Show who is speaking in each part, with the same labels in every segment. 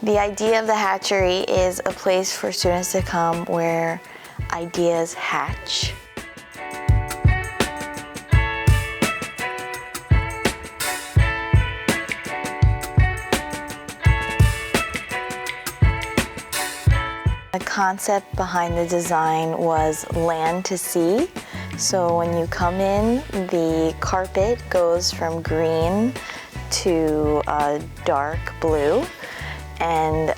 Speaker 1: The idea of the hatchery is a place for students to come where ideas hatch. The concept behind the design was land to sea. So when you come in, the carpet goes from green to a dark blue, and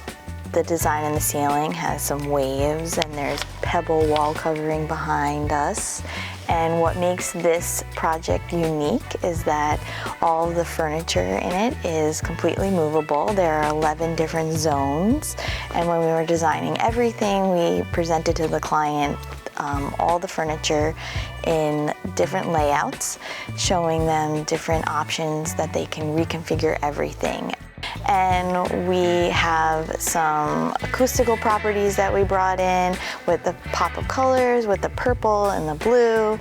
Speaker 1: the design in the ceiling has some waves, and there's pebble wall covering behind us. And what makes this project unique is that all of the furniture in it is completely movable. There are 11 different zones, and when we were designing everything, we presented to the client all the furniture in different layouts, showing them different options that they can reconfigure everything. And we have some acoustical properties that we brought in with the pop of colors, with the purple and the blue.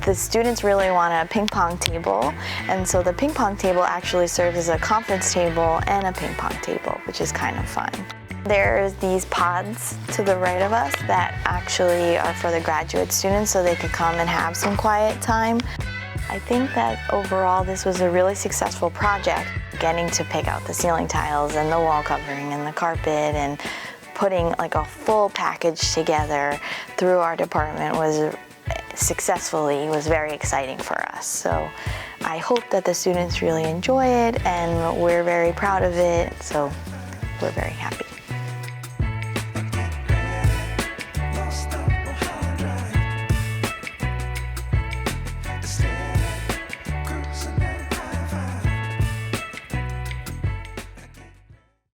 Speaker 1: The students really want a ping pong table, and so the ping pong table actually serves as a conference table and a ping pong table, which is kind of fun. There's these pods to the right of us that actually are for the graduate students so they could come and have some quiet time. I think that overall this was a really successful project. Getting to pick out the ceiling tiles and the wall covering and the carpet and putting like a full package together through our department was very exciting for us. So I hope that the students really enjoy it, and we're very proud of it, so we're very happy.